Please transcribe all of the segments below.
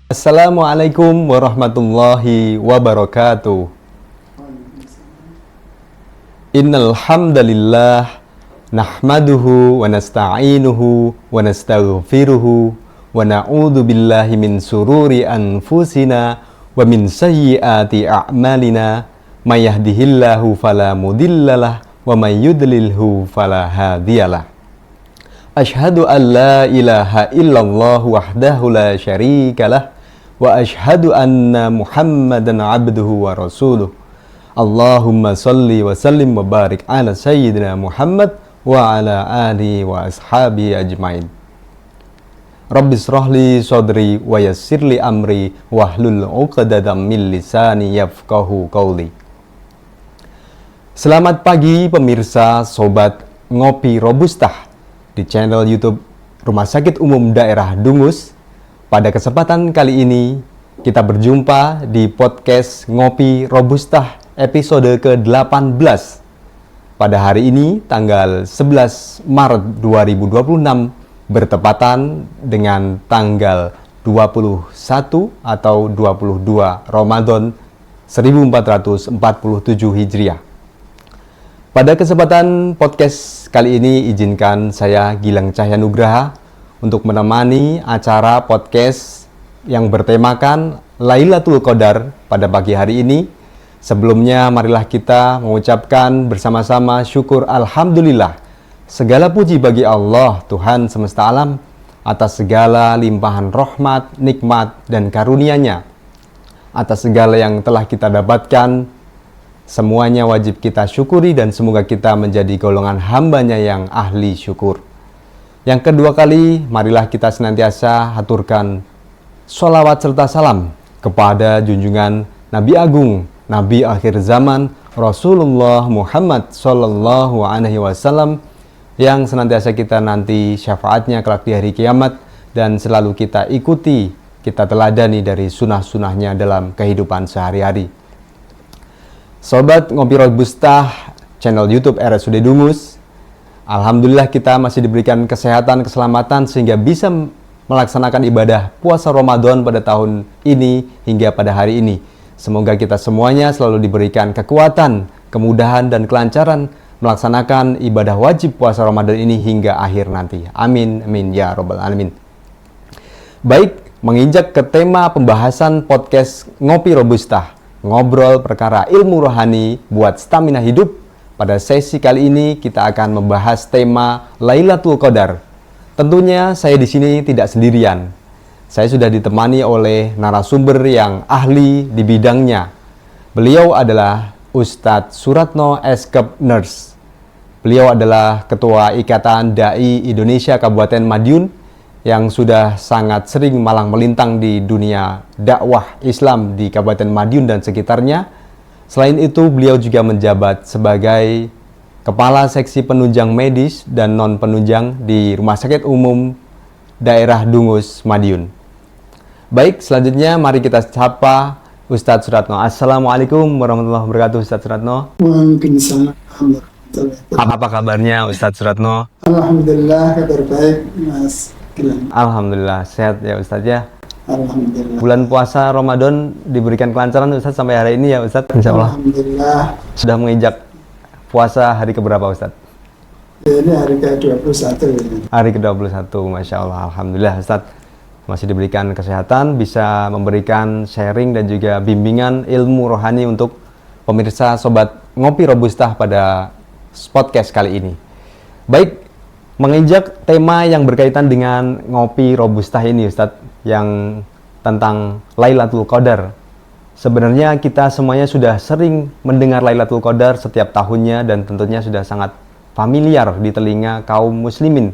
Assalamualaikum warahmatullahi wabarakatuh. Innal hamdalillah nahmaduhu wa nasta'inuhu wa nastaghfiruhu wa na'udzu billahi min sururi anfusina wa min sayyiati a'malina may yahdihillahu fala mudhillalah wa may yudlilhu fala hadiyalah. Asyhadu an la ilaha illallah wahdahu la syarikalah wa asyhadu anna Muhammadan abduhu wa rasuluh. Allahumma salli wa sallim wa barik ala sayyidina Muhammad wa ala alihi wa ashabihi ajmain. Rabbi shrahli sadri wa yassirli amri wahlul 'uqdatam min lisani yafqahu qawli. Selamat pagi pemirsa Sobat Ngopi Robustah di channel YouTube Rumah Sakit Umum Daerah Dungus. Pada kesempatan kali ini kita berjumpa di podcast Ngopi Robustah episode ke-18. Pada hari ini tanggal 11 Maret 2026 bertepatan dengan tanggal 21 atau 22 Ramadan 1447 Hijriah. Pada kesempatan podcast kali ini izinkan saya Gilang Cahyanugraha untuk menemani acara podcast yang bertemakan Lailatul Qadar pada pagi hari ini. Sebelumnya marilah kita mengucapkan bersama-sama syukur alhamdulillah. Segala puji bagi Allah Tuhan semesta alam atas segala limpahan rahmat, nikmat dan karunia-Nya. Atas segala yang telah kita dapatkan, semuanya wajib kita syukuri dan semoga kita menjadi golongan hamba-Nya yang ahli syukur. Yang kedua kali, marilah kita senantiasa haturkan sholawat serta salam kepada junjungan Nabi Agung, Nabi akhir zaman, Rasulullah Muhammad Sallallahu Alaihi Wasallam, yang senantiasa kita nanti syafaatnya kelak di hari kiamat dan selalu kita ikuti, kita teladani dari sunnah-sunnahnya dalam kehidupan sehari-hari. Sobat Ngopi Robustah channel YouTube RSUD Dungus, alhamdulillah kita masih diberikan kesehatan, keselamatan sehingga bisa melaksanakan ibadah puasa Ramadan pada tahun ini hingga pada hari ini. Semoga kita semuanya selalu diberikan kekuatan, kemudahan dan kelancaran melaksanakan ibadah wajib puasa Ramadan ini hingga akhir nanti. Amin, amin ya robbal alamin. Baik, menginjak ke tema pembahasan podcast Ngopi Robustah, ngobrol perkara ilmu rohani buat stamina hidup. Pada sesi kali ini kita akan membahas tema Lailatul Qadar. Tentunya saya di sini tidak sendirian. Saya sudah ditemani oleh narasumber yang ahli di bidangnya. Beliau adalah Ustadz Suratno Eskep Nurse. Beliau adalah Ketua Ikatan Dai Indonesia Kabupaten Madiun yang sudah sangat sering malang melintang di dunia dakwah Islam di Kabupaten Madiun dan sekitarnya. Selain itu, beliau juga menjabat sebagai Kepala Seksi Penunjang Medis dan Non-Penunjang di Rumah Sakit Umum Daerah Dungus, Madiun. Baik, selanjutnya mari kita sapa Ustadz Suratno. Assalamualaikum warahmatullahi wabarakatuh, Ustadz Suratno. Waalaikumsalam. Apa kabarnya Ustadz Suratno? Alhamdulillah, kabar baik, Mas Gilang. Alhamdulillah, sehat ya Ustadz ya. Alhamdulillah. Bulan puasa Ramadan diberikan kelancaran Ustadz sampai hari ini ya Ustadz, insya Allah. Alhamdulillah. Sudah menginjak puasa hari keberapa Ustadz? Ini hari ke-21 ini. Hari ke-21, Masya Allah, Alhamdulillah Ustadz. Masih diberikan kesehatan, bisa memberikan sharing dan juga bimbingan ilmu rohani untuk pemirsa Sobat Ngopi Robustah pada podcast kali ini. Baik, menginjak tema yang berkaitan dengan Ngopi Robustah ini Ustadz, yang tentang Lailatul Qadar. Sebenarnya kita semuanya sudah sering mendengar Lailatul Qadar setiap tahunnya dan tentunya sudah sangat familiar di telinga kaum muslimin.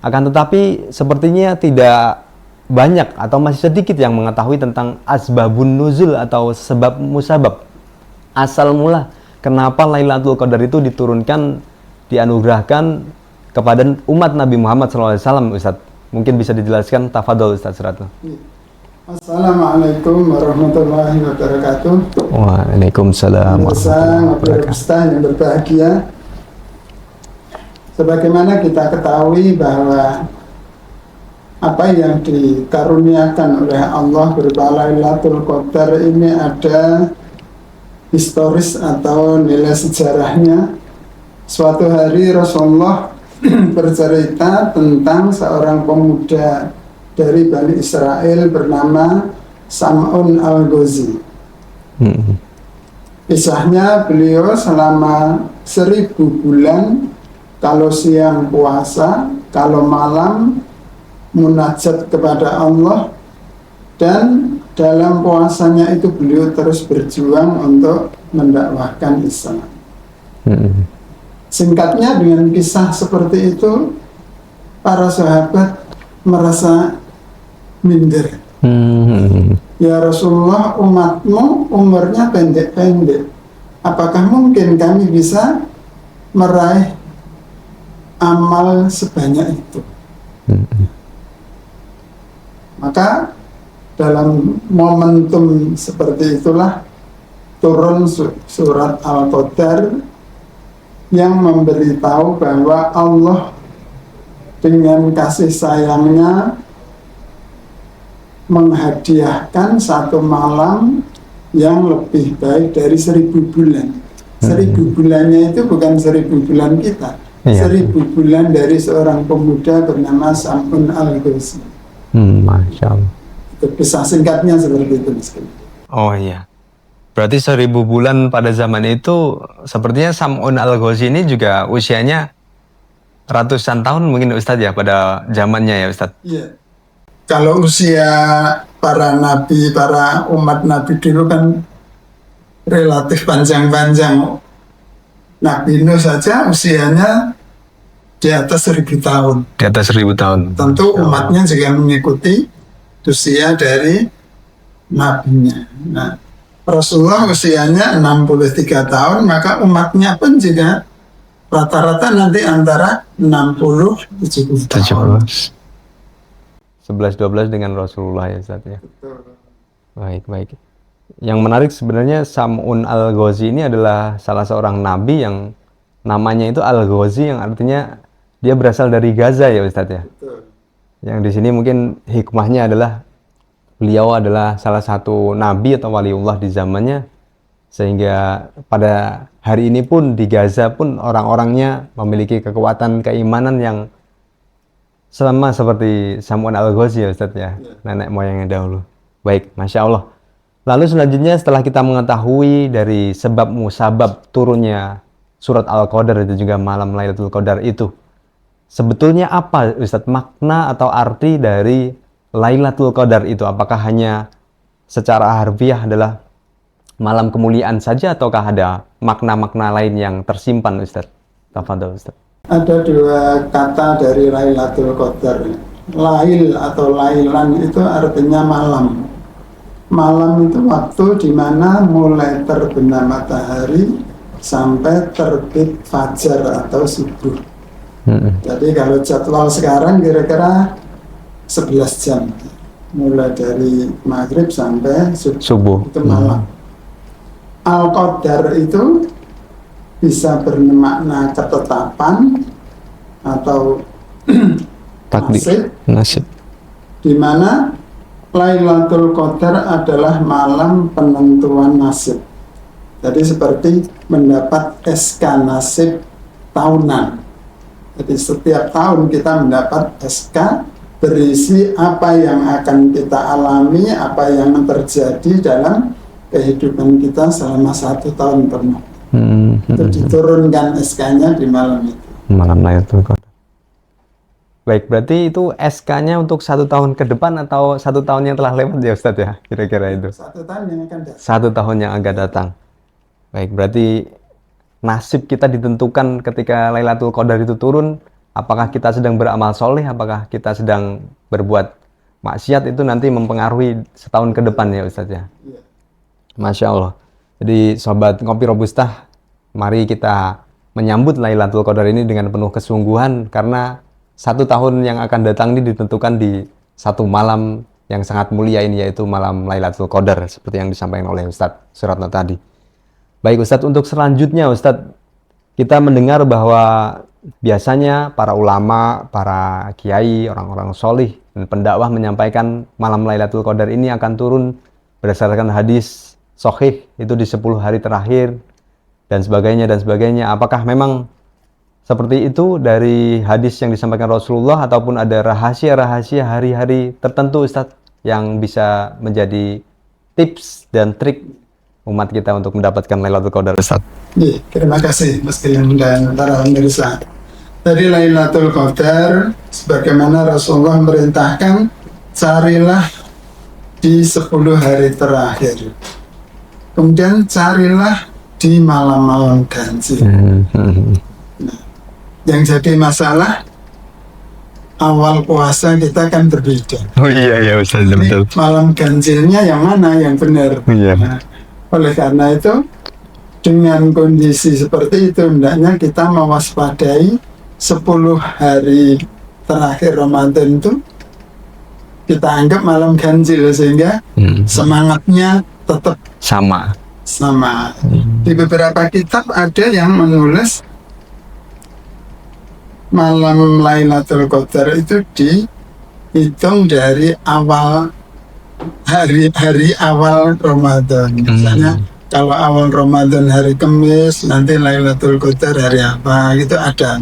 Akan tetapi sepertinya tidak banyak atau masih sedikit yang mengetahui tentang asbabun nuzul atau sebab musabab. Asal mula kenapa Lailatul Qadar itu diturunkan, dianugerahkan kepada umat Nabi Muhammad SAW, Ustadz. Mungkin bisa dijelaskan, tafadhol Ustadz Suratno. Assalamualaikum warahmatullahi wabarakatuh. Waalaikumsalam warahmatullahi wabarakatuh. Yang berbahagia, sebagaimana kita ketahui bahwa apa yang dikaruniakan oleh Allah berupa Lailatul Qadar ini ada historis atau nilai sejarahnya. Suatu hari Rasulullah bercerita tentang seorang pemuda dari Bani Israel bernama Sam'un Al-Ghazi. Kisahnya beliau selama 1000 bulan, kalau siang puasa, kalau malam munajat kepada Allah, dan dalam puasanya itu beliau terus berjuang untuk mendakwahkan Islam. Singkatnya, dengan kisah seperti itu para sahabat merasa minder. Ya Rasulullah, umatmu umurnya pendek-pendek, apakah mungkin kami bisa meraih amal sebanyak itu? Maka dalam momentum seperti itulah turun surat Al-Qadar yang memberitahu bahwa Allah dengan kasih sayangnya menghadiahkan satu malam yang lebih baik dari 1000 bulan. 1000 bulannya itu bukan 1000 bulan kita, 1000 bulan dari seorang pemuda bernama Sam'un Al-Ghazi. Masya Allah. Itu kisah singkatnya seperti itu. Oh iya. Berarti 1000 bulan pada zaman itu sepertinya Sam'un Al-Ghazi ini juga usianya ratusan tahun mungkin Ustadz ya pada zamannya ya Ustadz. Iya. Kalau usia para nabi, para umat nabi dulu kan relatif panjang-panjang. Nabi Nuh saja usianya di atas 1000 tahun. Di atas 1000 tahun. Tentu umatnya juga mengikuti usia dari nabinya. Nah, Rasulullah usianya 63 tahun, maka umatnya pun juga rata-rata nanti antara 60-70 tahun. 11-12 dengan Rasulullah ya Ustaz ya. Baik. Yang menarik sebenarnya Sam'un Al-Ghazi ini adalah salah seorang nabi yang namanya itu Al-Ghazi, yang artinya dia berasal dari Gaza ya Ustaz ya. Yang di sini mungkin hikmahnya adalah beliau adalah salah satu nabi atau waliullah di zamannya, sehingga pada hari ini pun di Gaza pun orang-orangnya memiliki kekuatan keimanan yang sama seperti Sam'un Al-Ghazi ya Ustaz ya, nenek moyangnya dahulu. Baik, Masya Allah. Lalu selanjutnya setelah kita mengetahui dari sebab musabab turunnya surat Al-Qadar itu juga malam Lailatul Qadar itu, sebetulnya apa Ustaz makna atau arti dari Lailatul Qadar itu? Apakah hanya secara harfiah adalah malam kemuliaan saja, ataukah ada makna-makna lain yang tersimpan Ustaz? Tafadhol Ustaz. Ada dua kata dari Lailatul Qadar. Lail atau lailan itu artinya malam. Malam itu waktu di mana mulai terbenam matahari sampai terbit fajar atau subuh. Jadi kalau jadwal sekarang kira-kira 11 jam. Mulai dari maghrib sampai subuh. Itu malam. Al-Qadar itu bisa bermakna ketetapan atau nasib, di mana Lailatul Qadar adalah malam penentuan nasib. Jadi seperti mendapat SK nasib tahunan. Jadi setiap tahun kita mendapat SK berisi apa yang akan kita alami, apa yang terjadi dalam kehidupan kita selama 1 tahun penuh. Itu diturunkan SK-nya di malam itu. Malam Lailatul Qadar. Baik, berarti itu SK-nya untuk 1 tahun ke depan atau 1 tahun yang telah lewat ya Ustadz ya? Kira-kira itu. 1 tahun yang akan datang. 1 tahun yang akan datang. Baik, berarti nasib kita ditentukan ketika Lailatul Qadar itu turun. Apakah kita sedang beramal soleh, apakah kita sedang berbuat maksiat, itu nanti mempengaruhi setahun ke depan ya Ustadz ya? Iya. Masya Allah. Jadi sobat Ngopi Robustah, mari kita menyambut Lailatul Qadar ini dengan penuh kesungguhan, karena 1 tahun yang akan datang ini ditentukan di 1 malam yang sangat mulia ini, yaitu malam Lailatul Qadar, seperti yang disampaikan oleh Ustadz Suratno tadi. Baik Ustadz, untuk selanjutnya Ustadz, kita mendengar bahwa biasanya para ulama, para kiai, orang-orang solih Dan pendakwah menyampaikan malam Lailatul Qadar ini akan turun berdasarkan hadis sahih itu di 10 hari terakhir dan sebagainya dan sebagainya. Apakah memang seperti itu dari hadis yang disampaikan Rasulullah ataupun ada rahasia-rahasia hari-hari tertentu Ustadz yang bisa menjadi tips dan trik umat kita untuk mendapatkan Lailatul Qadar Ustadz? Iya, terima kasih Mas Gilang dan para pemirsa. Tadi Lailatul Qadar sebagaimana Rasulullah merintahkan, carilah di 10 hari terakhir. Kemudian carilah di malam-malam ganjil. Nah, yang jadi masalah awal puasa kita kan berbeda. Oh iya Ustaz, betul. Malam ganjilnya yang mana yang benar? Iya. Nah, oleh karena itu dengan kondisi seperti itu hendaknya kita mewaspadai 10 hari terakhir Ramadan itu kita anggap malam ganjil sehingga semangatnya tetap sama. Di beberapa kitab ada yang menulis malam Lailatul Qadar itu dihitung dari awal hari awal Ramadan. Misalnya kalau awal Ramadan hari Kamis, nanti Lailatul Qadar hari apa, gitu ada.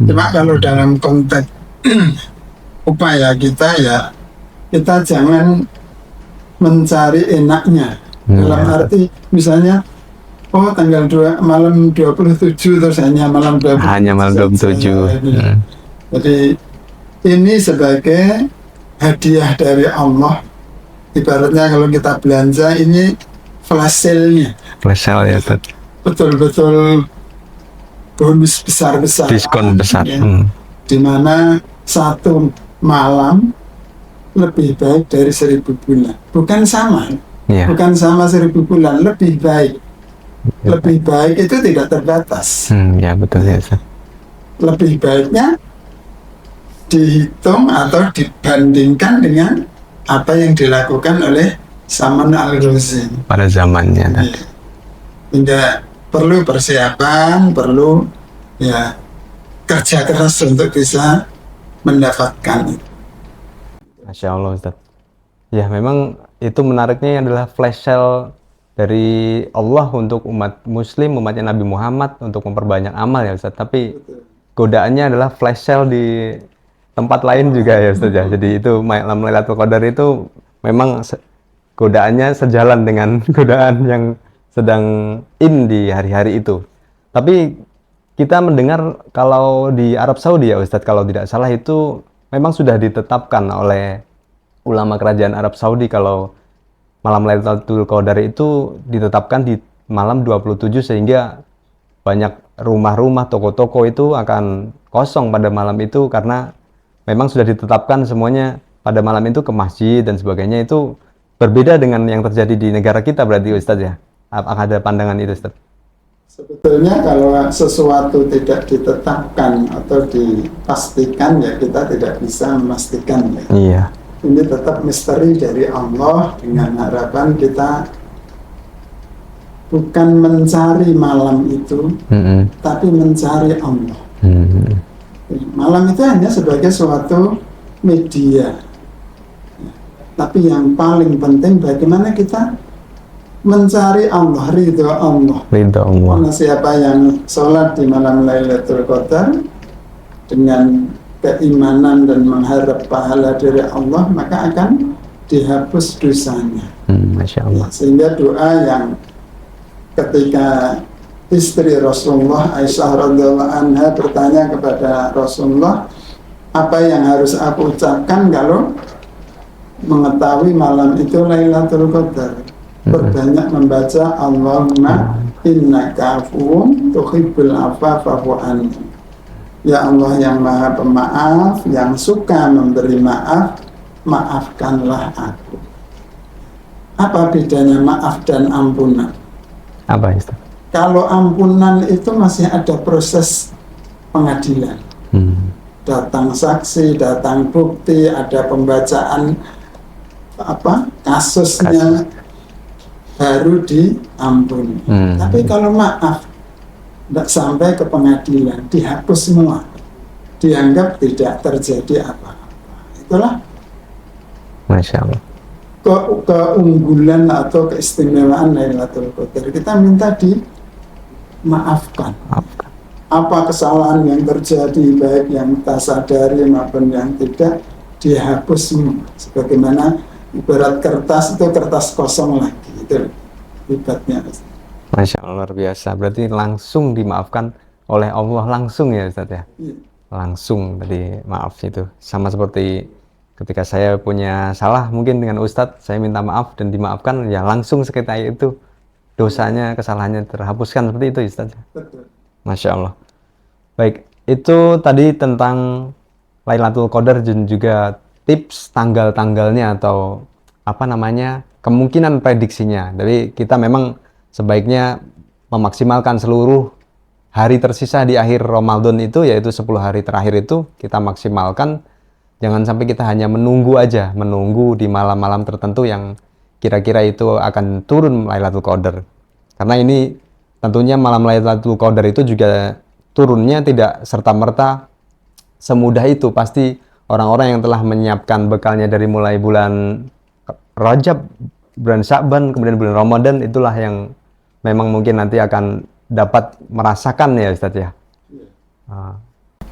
Cuma kalau dalam konteks upaya kita ya, kita jangan mencari enaknya. Dalam arti misalnya tanggal 2 malam 27 terus hanya malam 27. Hanya malam 27. Jadi ini sebagai hadiah dari Allah. Ibaratnya kalau kita belanja ini flash sale-nya. Flash sale ya Ustaz. Betul-betul bonus besar-besar. Diskon besar. Ya. Di mana satu malam lebih baik dari 1000 bulan. Bukan sama. Yeah. Bukan sama 1000 bulan, lebih baik. Lebih baik itu tidak terbatas. Ya betul ya Ustaz. Lebih baiknya dihitung atau dibandingkan dengan apa yang dilakukan oleh Salman Al-Razi pada zamannya. Tidak perlu persiapan, perlu ya kerja keras untuk bisa mendapatkan itu. Masya Allah Ustaz. Ya memang itu menariknya adalah flash sale dari Allah untuk umat muslim, umatnya Nabi Muhammad untuk memperbanyak amal ya Ustaz. Tapi godaannya adalah flash sale di tempat lain juga ya Ustaz ya. Jadi itu malam Lailatul Qadar itu memang godaannya sejalan dengan godaan yang sedang di hari-hari itu. Tapi kita mendengar kalau di Arab Saudi ya Ustadz, kalau tidak salah itu memang sudah ditetapkan oleh ulama kerajaan Arab Saudi kalau malam Lailatul Qadar itu ditetapkan di malam 27 sehingga banyak rumah-rumah, toko-toko itu akan kosong pada malam itu karena memang sudah ditetapkan semuanya pada malam itu ke masjid dan sebagainya. Itu berbeda dengan yang terjadi di negara kita berarti Ustadz ya? Apakah ada pandangan itu Ustadz? Sebetulnya kalau sesuatu tidak ditetapkan atau dipastikan ya kita tidak bisa memastikan ya. Iya. Ini tetap misteri dari Allah dengan harapan kita bukan mencari malam itu, tapi mencari Allah. Malam itu hanya sebagai suatu media. Tapi yang paling penting bagaimana kita mencari Allah, ridho Allah. Ridho Allah. Karena siapa yang sholat di malam Lailatul Qadar dengan keimanan dan mengharap pahala dari Allah, maka akan dihapus dosanya. Masya Allah. Sehingga doa yang ketika istri Rasulullah Aisyah radhiyallahu anha bertanya kepada Rasulullah, apa yang harus aku ucapkan kalau mengetahui malam itu Lailatul Qadar? Berbanyak membaca Allahumma innaka afuwun tuhibbul afwa fa'fu anni. Ya Allah yang Maha Pemaaf, yang suka memberi maaf, maafkanlah aku. Apa bedanya maaf dan ampunan? Apa itu? Kalau ampunan itu masih ada proses pengadilan. Datang saksi, datang bukti, ada pembacaan kasusnya, baru diampuni. Tapi kalau maaf tidak sampai ke pengadilan, dihapus semua, dianggap tidak terjadi apa-apa. Itulah Masya Allah. Keunggulan atau keistimewaan Lailatul Qadar, kita minta dimaafkan. Maafkan. Apa kesalahan yang terjadi, baik yang kita sadari maupun yang tidak, dihapus semua. Sebagaimana ibarat kertas itu kertas kosong lagi, itu ibaratnya. Masya Allah, luar biasa. Berarti langsung dimaafkan oleh Allah langsung ya Ustadz ya? Iya. Langsung tadi maaf itu. Sama seperti ketika saya punya salah mungkin dengan Ustadz, saya minta maaf dan dimaafkan, ya langsung seketika itu dosanya, kesalahannya terhapuskan, seperti itu Ustadz. Betul. Masya Allah. Baik, itu tadi tentang Lailatul Qadar dan juga tips tanggal-tanggalnya atau apa namanya, kemungkinan prediksinya. Jadi kita memang sebaiknya memaksimalkan seluruh hari tersisa di akhir Ramadan itu, yaitu 10 hari terakhir itu kita maksimalkan. Jangan sampai kita hanya menunggu aja, menunggu di malam-malam tertentu yang kira-kira itu akan turun Lailatul Qadar. Karena ini tentunya malam Lailatul Qadar itu juga turunnya tidak serta-merta semudah itu. Pasti orang-orang yang telah menyiapkan bekalnya dari mulai bulan Rajab, bulan Sya'ban, kemudian bulan Ramadan, itulah yang memang mungkin nanti akan dapat merasakan ya Ustadz ya.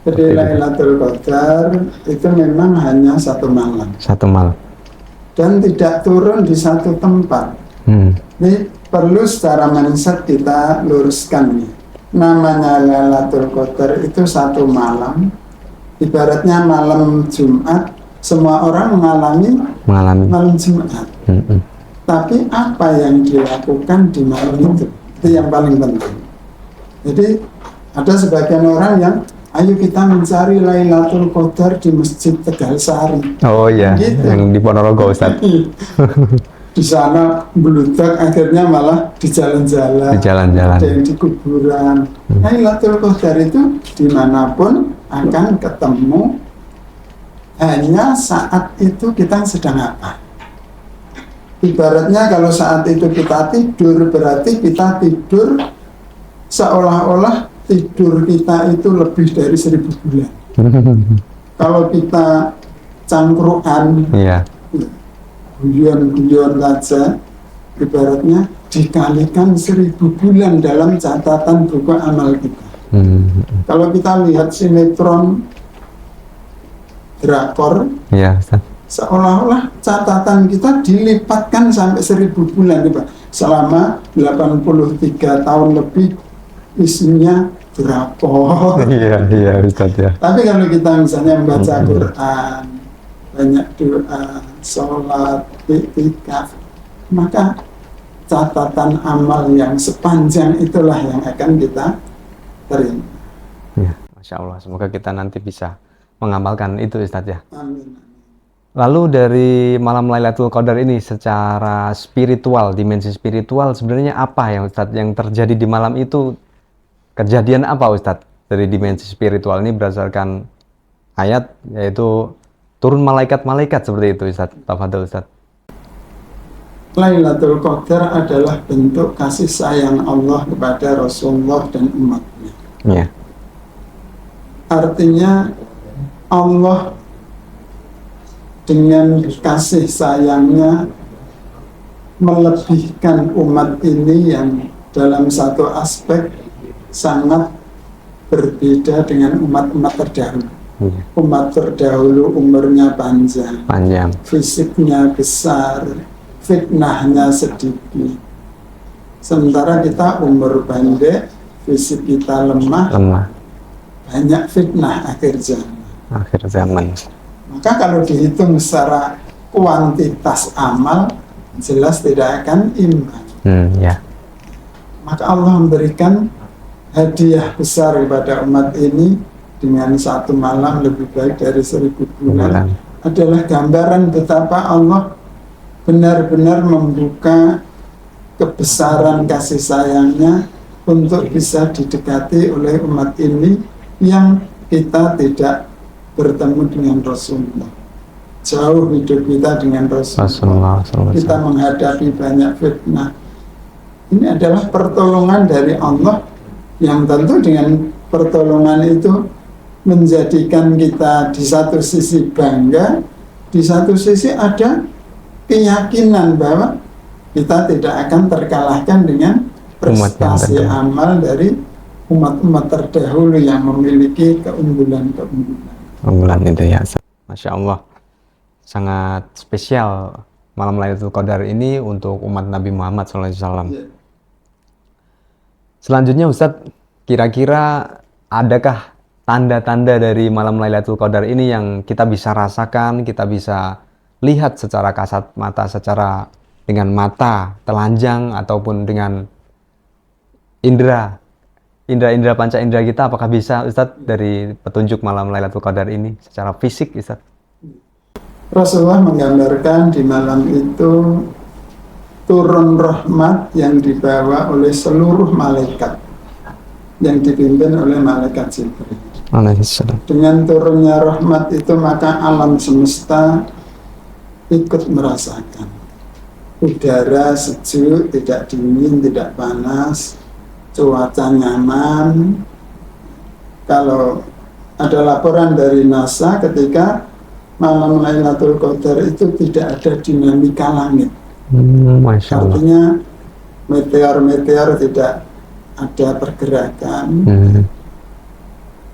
Jadi Lailatul Qadar itu memang hanya satu malam. Satu malam. Dan tidak turun di satu tempat. Ini perlu secara mindset kita luruskan nih. Namanya Lailatul Qadar itu satu malam. Ibaratnya malam Jumat, semua orang mengalami malam Jumat. Tapi apa yang dilakukan di malam itu yang paling penting. Jadi ada sebagian orang yang ayo kita mencari Lailatul Qadar di Masjid Tegal Sari. Oh iya, gitu. Yang di Ponorogo Ustaz. Di sana bludak, akhirnya malah di jalan-jalan. Di jalan-jalan. Ada yang di kuburan. Lailatul Qadar itu dimanapun akan ketemu. Hanya saat itu kita sedang apa? Ibaratnya kalau saat itu kita tidur, berarti kita tidur seolah-olah tidur kita itu lebih dari 1000 bulan. Kalau kita cangkruan, guyon-guyon saja, ibaratnya dikalikan 1000 bulan dalam catatan buku amal kita. Kalau kita lihat sinetron, drakor, seolah-olah catatan kita dilipatkan sampai 1000 bulan. Selama 83 tahun lebih isinya drakor. Iya Ustaz ya. Tapi kalau kita misalnya membaca Quran, banyak doa, sholat, iktikaf, maka catatan amal yang sepanjang itulah yang akan kita terima. Ya, Masya Allah, semoga kita nanti bisa mengamalkan itu Ustaz ya. Amin. Lalu dari malam Lailatul Qadar ini secara spiritual, dimensi spiritual sebenarnya apa yang Ustaz yang terjadi di malam itu? Kejadian apa Ustaz dari dimensi spiritual ini berdasarkan ayat, yaitu turun malaikat-malaikat seperti itu Ustaz? Tafadhol Ustaz. Lailatul Qadar adalah bentuk kasih sayang Allah kepada Rasulullah dan umatnya. Ya. Artinya Allah dengan kasih sayangnya melebihkan umat ini yang dalam satu aspek sangat berbeda dengan umat-umat terdahulu. Umat terdahulu umurnya panjang, fisiknya besar, fitnahnya sedikit. Sementara kita umur pendek, fisik kita lemah. Banyak fitnah akhir zaman. Maka kalau dihitung secara kuantitas amal, jelas tidak akan imbang. Maka Allah memberikan hadiah besar kepada umat ini dengan satu malam lebih baik dari 1000 bulan. Adalah gambaran betapa Allah benar-benar membuka kebesaran kasih sayangnya untuk bisa didekati oleh umat ini yang kita tidak bertemu dengan Rasulullah. Jauh hidup kita dengan Rasulullah. Kita menghadapi banyak fitnah. Ini adalah pertolongan dari Allah yang tentu dengan pertolongan itu menjadikan kita di satu sisi bangga, di satu sisi ada keyakinan bahwa kita tidak akan terkalahkan dengan prestasi amal dari umat-umat terdahulu yang memiliki keunggulan itu ya. Masya Allah, sangat spesial malam Lailatul Qadar ini untuk umat Nabi Muhammad SAW. Ya. Selanjutnya Ustadz, kira-kira adakah tanda-tanda dari malam Lailatul Qadar ini yang kita bisa rasakan, kita bisa lihat secara kasat mata, secara dengan mata telanjang ataupun dengan indera panca indera kita, apakah bisa Ustadz dari petunjuk malam Lailatul Qadar ini secara fisik Ustadz? Rasulullah menggambarkan di malam itu turun rahmat yang dibawa oleh seluruh malaikat yang dipimpin oleh malaikat Jibril. Dengan turunnya rahmat itu maka alam semesta ikut merasakan udara sejuk, tidak dingin, tidak panas, cuaca nyaman. Kalau ada laporan dari NASA ketika malam Lailatul Qadar itu tidak ada dinamika langit. Masya Allah. Artinya meteor-meteor tidak ada pergerakan.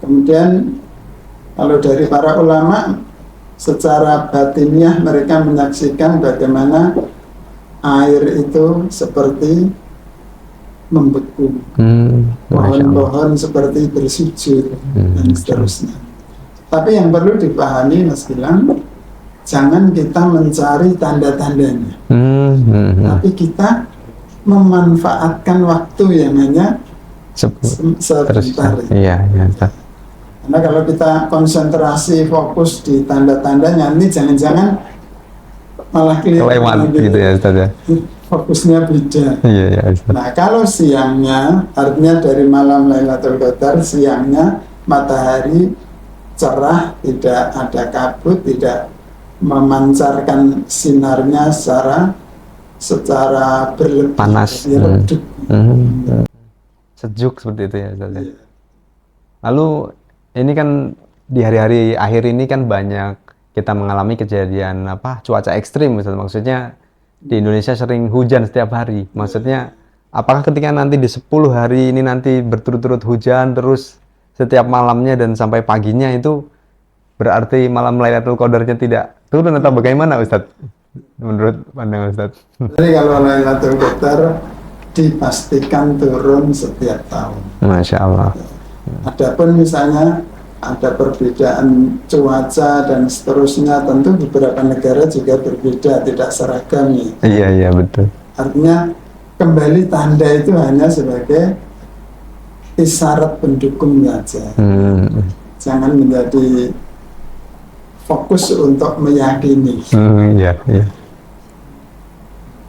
Kemudian kalau dari para ulama secara batiniah mereka menyaksikan bagaimana air itu seperti membeku, pohon-pohon seperti bersujud dan seterusnya. Tapi yang perlu dipahami Mas Gilang, jangan kita mencari tanda-tandanya, tapi kita memanfaatkan waktu yang hanya sebentar. Iya. Karena kalau kita konsentrasi fokus di tanda-tandanya, nanti jangan-jangan malah kelewat gitu ya Ustaz ya. Fokusnya beda. Iya Ustaz. Nah kalau siangnya, artinya dari malam Lailatul Qadar, siangnya matahari cerah, tidak ada kabut, tidak memancarkan sinarnya secara berlebih, panas, redup. Sejuk seperti itu ya Ustaz. Yeah. Lalu ini kan di hari-hari akhir ini kan banyak kita mengalami kejadian cuaca ekstrim Ustaz. Maksudnya di Indonesia sering hujan setiap hari. Maksudnya apakah ketika nanti di 10 hari ini nanti berturut-turut hujan terus setiap malamnya dan sampai paginya, itu berarti malam Lailatul Qadarnya tidak turun atau bagaimana Ustadz? Menurut pandangan Ustadz. Jadi kalau Lailatul Qadar dipastikan turun setiap tahun. Masya Allah. Adapun misalnya ada perbedaan cuaca dan seterusnya, tentu beberapa negara juga berbeda, tidak seragam ya. Iya betul. Artinya kembali tanda itu hanya sebagai isyarat pendukung saja. Jangan menjadi fokus untuk meyakini. Iya.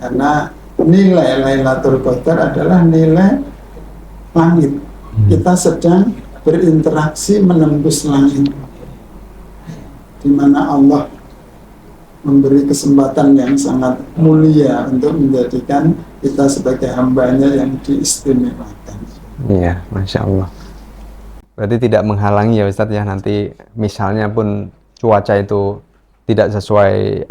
Karena nilai Lailatul Qadar adalah nilai langit. Kita sedang berinteraksi menembus langit, di mana Allah memberi kesempatan yang sangat mulia untuk menjadikan kita sebagai hambanya yang diistimewakan. Iya, Masya Allah. Berarti tidak menghalangi ya Ustadz ya, nanti misalnya pun cuaca itu tidak sesuai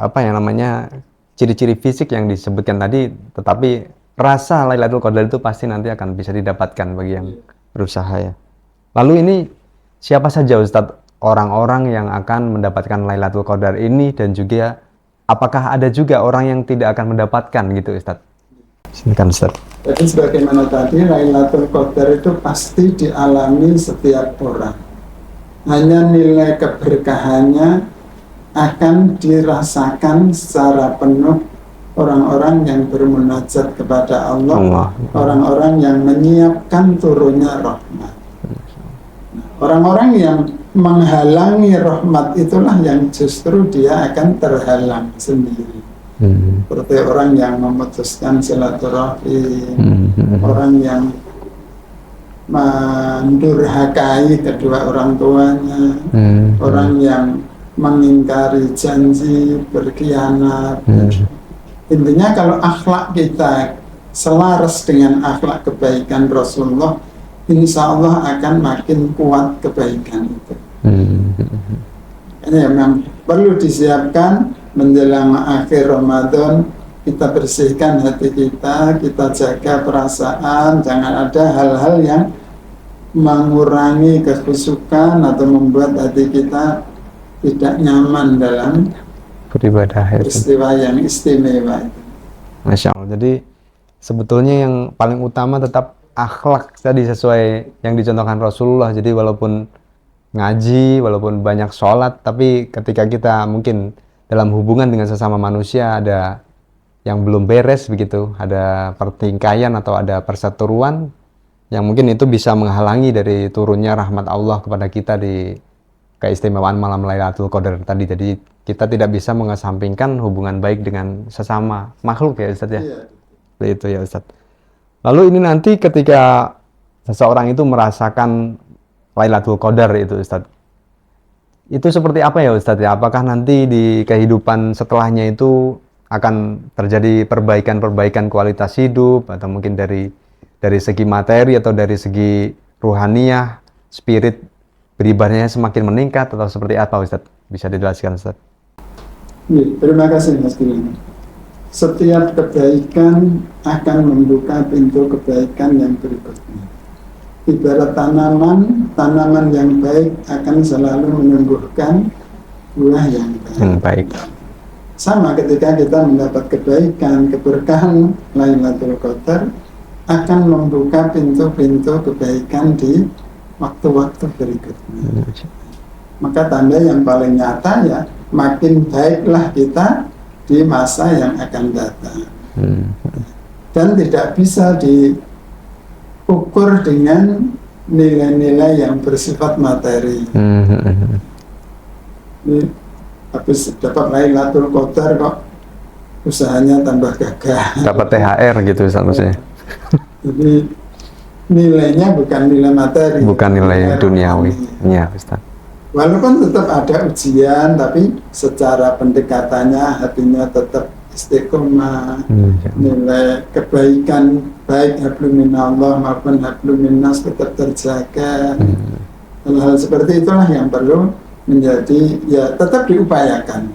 ciri-ciri fisik yang disebutkan tadi, tetapi rasa Lailatul Qadar itu pasti nanti akan bisa didapatkan bagi yang berusaha ya. Lalu ini siapa saja Ustadz orang-orang yang akan mendapatkan Lailatul Qadar ini, dan juga apakah ada juga orang yang tidak akan mendapatkan gitu Ustadz? Silakan Ustadz. Jadi sebagaimana tadi, Lailatul Qadar itu pasti dialami setiap orang. Hanya nilai keberkahannya akan dirasakan secara penuh orang-orang yang bermunajat kepada Allah, orang-orang yang menyiapkan turunnya rahmat. Orang-orang yang menghalangi rahmat itulah yang justru dia akan terhalang sendiri. Seperti orang yang memutuskan silaturahim, orang yang mendurhakai kedua orang tuanya, orang yang mengingkari janji, berkhianat. Intinya kalau akhlak kita selaras dengan akhlak kebaikan Rasulullah, insya Allah akan makin kuat kebaikan itu. Ini memang perlu disiapkan menjelang akhir Ramadan. Kita bersihkan hati kita jaga perasaan, jangan ada hal-hal yang mengurangi kekhusyukan atau membuat hati kita tidak nyaman dalam beribadah itu. peristiwa yang istimewa itu. Masya Allah. Jadi sebetulnya yang paling utama tetap akhlak tadi sesuai yang dicontohkan Rasulullah. Jadi walaupun ngaji, walaupun banyak sholat, tapi ketika kita mungkin dalam hubungan dengan sesama manusia ada yang belum beres begitu, ada pertingkaian atau ada perseteruan yang mungkin itu bisa menghalangi dari turunnya rahmat Allah kepada kita di keistimewaan malam Lailatul Qadar tadi. Jadi kita tidak bisa mengesampingkan hubungan baik dengan sesama makhluk ya Ustadz ya. Iya. Seperti itu ya Ustadz. Lalu ini nanti ketika seseorang itu merasakan Lailatul Qadar itu Ustadz, itu seperti apa ya Ustadz ya? Apakah nanti di kehidupan setelahnya itu akan terjadi perbaikan-perbaikan kualitas hidup, atau mungkin dari segi materi atau dari segi ruhaniyah, spirit beribadahnya semakin meningkat, atau seperti apa Ustadz? Bisa dijelaskan Ustadz? Ya, terima kasih Mas Gilang. Setiap kebaikan akan membuka pintu kebaikan yang berikutnya. Ibarat tanaman yang baik akan selalu menumbuhkan buah yang baik. Sama ketika kita mendapat kebaikan, keberkahan Lailatul Qadar akan membuka pintu-pintu kebaikan di waktu-waktu berikutnya. Maka tanda yang paling nyata ya, makin baiklah kita di masa yang akan datang. Dan tidak bisa diukur dengan nilai-nilai yang bersifat materi. Ini habis dapat Lailatul Qadar kok usahanya tambah gagah. Dapat THR gitu Ustaz maksudnya. Jadi nilainya bukan nilai materi, bukan nilai duniawi. Ya Ustaz. Walaupun tetap ada ujian, tapi secara pendekatannya hatinya tetap istiqomah. Nilai kebaikan baik hablum minallah maupun hablum minnas tetap terjaga. Hal-hal seperti itulah yang perlu menjadi, ya tetap diupayakan.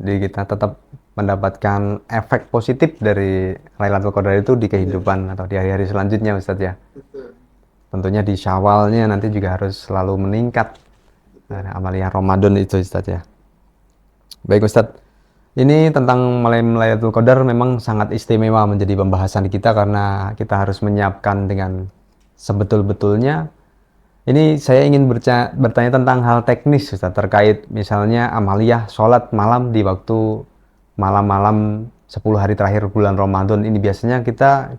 Jadi kita tetap mendapatkan efek positif dari Lailatul Qadar itu di kehidupan atau di hari-hari selanjutnya Ustadz ya. Betul. Tentunya di Syawalnya nanti juga harus selalu meningkat amaliyah Ramadan itu Ustadz ya. Baik Ustadz, ini tentang malam Lailatul Qadar memang sangat istimewa menjadi pembahasan kita karena kita harus menyiapkan dengan sebetul-betulnya. Ini saya ingin bertanya tentang hal teknis Ustadz, terkait misalnya amaliyah sholat malam di waktu malam-malam 10 hari terakhir bulan Ramadan. Ini biasanya kita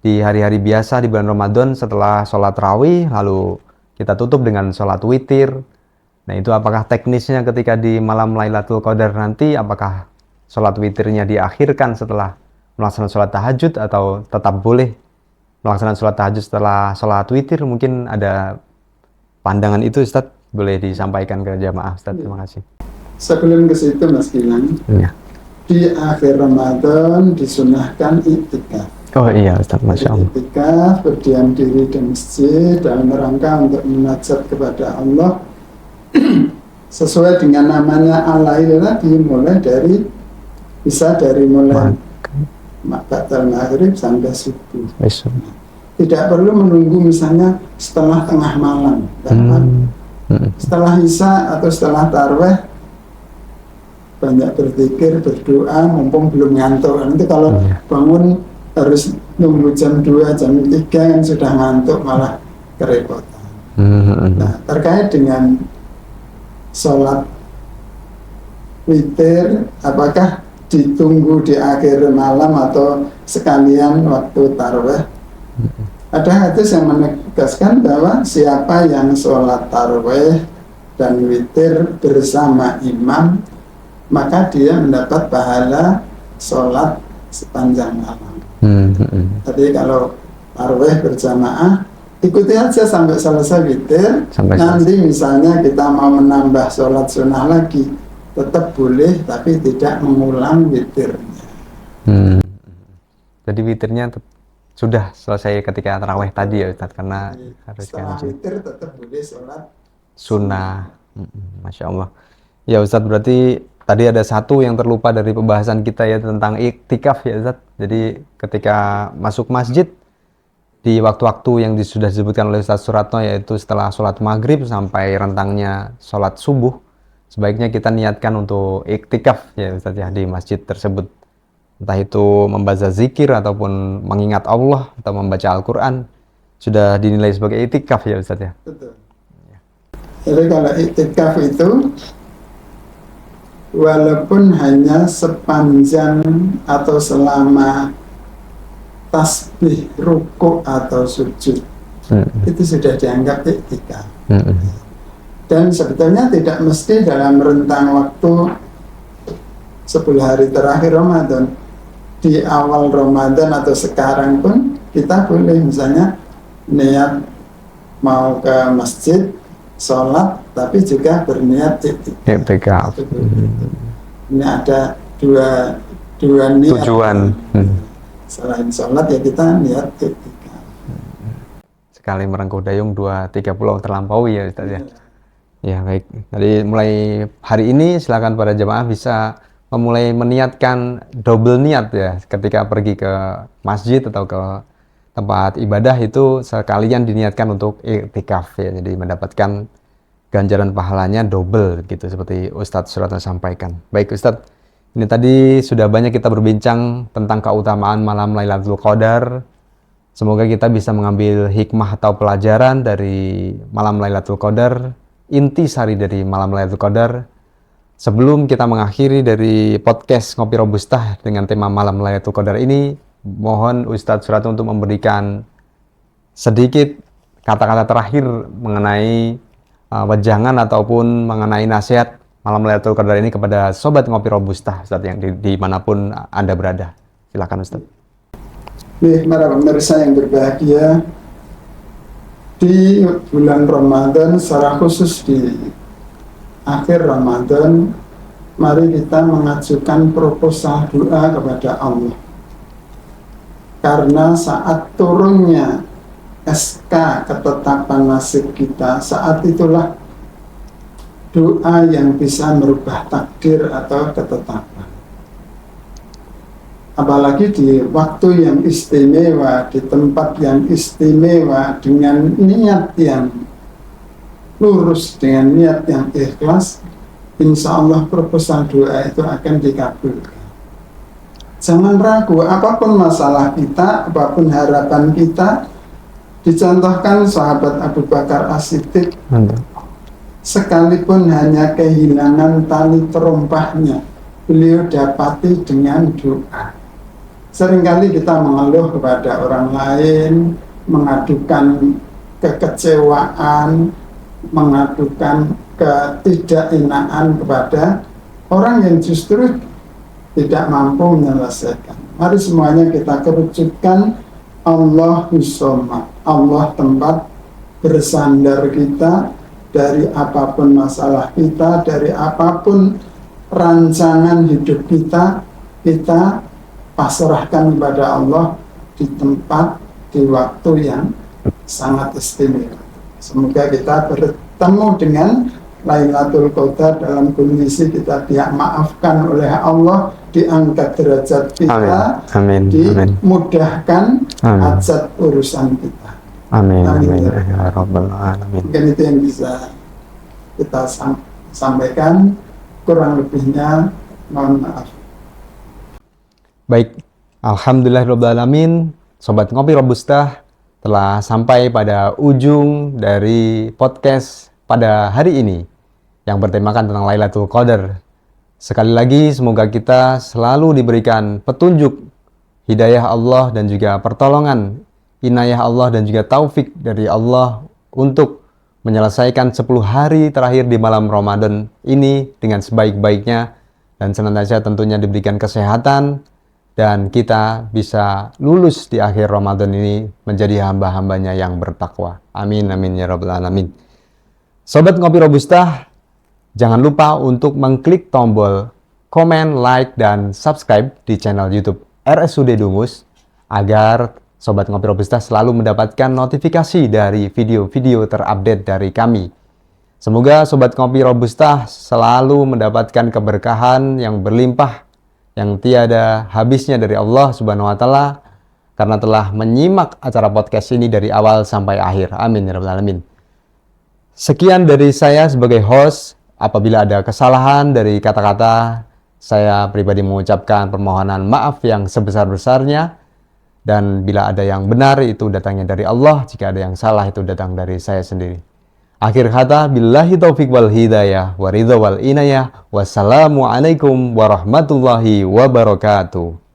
di hari-hari biasa di bulan Ramadan setelah sholat tarawih lalu kita tutup dengan sholat witir. Nah itu apakah teknisnya ketika di malam Lailatul Qadar nanti apakah sholat witirnya diakhirkan setelah melaksanakan sholat tahajud atau tetap boleh melaksanakan sholat tahajud setelah sholat witir? Mungkin ada pandangan itu Ustadz, boleh disampaikan ke jamaah Ustadz. Terima kasih. Sebelum ke situ Mas Gilang, Ya. Di akhir Ramadan disunahkan iktikaf. Oh iya Ustadz, Masya Allah. Iktikaf, berdiam diri di masjid dalam rangka untuk munajat kepada Allah sesuai dengan namanya Al-Lail tadi, mulai dari mulai batal maghrib sampai subuh. Tidak perlu menunggu misalnya setelah tengah malam. Setelah isya atau setelah tarweh banyak berzikir, berdoa, mumpung belum ngantuk. Nanti kalau bangun harus nunggu jam 2, jam 3 yang sudah ngantuk malah kerepotan. Nah, terkait dengan sholat witir, apakah ditunggu di akhir malam atau sekalian waktu tarweh? Ada hadis yang menegaskan bahwa siapa yang sholat tarweh dan witir bersama imam, maka dia mendapat pahala sholat sepanjang malam. Jadi kalau tarweh berjamaah, ikuti aja sampai selesai witir. Nanti misalnya kita mau menambah sholat sunnah lagi, tetap boleh, tapi tidak mengulang witirnya. Jadi witirnya sudah selesai ketika taraweh tadi ya Ustadz, karena harus setelah witir tetap boleh sholat sunnah. Masya Allah. Ya Ustadz, berarti tadi ada satu yang terlupa dari pembahasan kita ya tentang iktikaf ya Ustadz. Jadi ketika masuk masjid di waktu-waktu yang sudah disebutkan oleh Ustadz Suratno, yaitu setelah sholat maghrib sampai rentangnya sholat subuh, sebaiknya kita niatkan untuk iktikaf ya Ustadz ya di masjid tersebut. Entah itu membaca zikir ataupun mengingat Allah atau membaca Al-Quran, sudah dinilai sebagai iktikaf ya Ustadz ya. Betul. Jadi kalau iktikaf itu walaupun hanya sepanjang atau selama tasbih, rukuk atau sujud, itu sudah dianggap iktikaf. Dan sebetulnya tidak mesti dalam rentang waktu 10 hari terakhir Ramadan. Di awal Ramadan atau sekarang pun kita boleh misalnya niat mau ke masjid, sholat, tapi juga berniat iktikaf. Ini ada dua niat. Tujuan. Selain sholat ya kita niat iktikaf. Sekali merengkuh dayung 2-3 pulau terlampaui ya Ustaz ya. Ya baik. Jadi mulai hari ini silakan para jemaah bisa memulai meniatkan double niat ya ketika pergi ke masjid atau ke tempat ibadah, itu sekalian diniatkan untuk iktikaf ya. Jadi mendapatkan ganjaran pahalanya double gitu seperti Ustadz Suratno sampaikan. Baik Ustadz, ini tadi sudah banyak kita berbincang tentang keutamaan malam Lailatul Qadar. Semoga kita bisa mengambil hikmah atau pelajaran dari malam Lailatul Qadar, inti sari dari malam Lailatul Qadar. Sebelum kita mengakhiri dari podcast Ngopi Robustah dengan tema malam Lailatul Qadar ini, mohon Ustadz Suratno untuk memberikan sedikit kata-kata terakhir mengenai wejangan ataupun mengenai nasihat malam Lailatul Qadar ini kepada sobat Ngopi Robustah Ustadz yang dimanapun Anda berada. Silakan Ustadz. Para pemirsa yang berbahagia, di bulan Ramadan secara khusus di akhir Ramadan, mari kita mengajukan proposal doa kepada Allah. Karena saat turunnya SK ketetapan nasib kita, saat itulah doa yang bisa merubah takdir atau ketetapan. Apalagi di waktu yang istimewa, di tempat yang istimewa, dengan niat yang lurus, dengan niat yang ikhlas, insya Allah proposal doa itu akan dikabulkan. Jangan ragu, apapun masalah kita, apapun harapan kita. Dicontohkan sahabat Abu Bakar As-Siddiq, sekalipun hanya kehilangan tali terompahnya, beliau dapati dengan doa. Seringkali kita mengeluh kepada orang lain, mengadukan kekecewaan, mengadukan ketidakenaan kepada orang yang justru tidak mampu menyelesaikan. Mari semuanya kita kerucutkan Allahu Somad, Allah tempat bersandar kita dari apapun masalah kita, dari apapun rancangan hidup kita, kita pasrahkan kepada Allah di tempat, di waktu yang sangat istimewa. Semoga kita bertemu dengan Lailatul Qadar dalam kondisi kita dimaafkan oleh Allah, diangkat derajat kita, amin. dimudahkan hajat urusan kita. Amin. Ya Rabbal Alamin. Mungkin itu yang bisa kita sampaikan, kurang lebihnya mohon maaf. Baik, Alhamdulillahirrahmanirrahim. Sobat Ngopi Robustah, telah sampai pada ujung dari podcast pada hari ini yang bertemakan tentang Lailatul Qadar. Sekali lagi semoga kita selalu diberikan petunjuk, hidayah Allah dan juga pertolongan, inayah Allah dan juga taufik dari Allah untuk menyelesaikan 10 hari terakhir di malam Ramadan ini dengan sebaik-baiknya, dan senantiasa tentunya diberikan kesehatan dan kita bisa lulus di akhir Ramadan ini menjadi hamba-hambanya yang bertakwa. Amin, amin ya Rabbal Alamin. Sobat Ngopi Robustah, jangan lupa untuk mengklik tombol komen, like, dan subscribe di channel YouTube RSUD Dungus agar Sobat Ngopi Robustah selalu mendapatkan notifikasi dari video-video terupdate dari kami. Semoga Sobat Ngopi Robusta selalu mendapatkan keberkahan yang berlimpah, yang tiada habisnya dari Allah Subhanahu wa Ta'ala, karena telah menyimak acara podcast ini dari awal sampai akhir. Amin ya rabbal alamin. Sekian dari saya sebagai host. Apabila ada kesalahan dari kata-kata, saya pribadi mengucapkan permohonan maaf yang sebesar-besarnya. Dan bila ada yang benar, itu datangnya dari Allah. Jika ada yang salah, itu datang dari saya sendiri. Akhir kata, billahi taufiq wal hidayah, wa ridha wal inayah. Wassalamualaikum warahmatullahi wabarakatuh.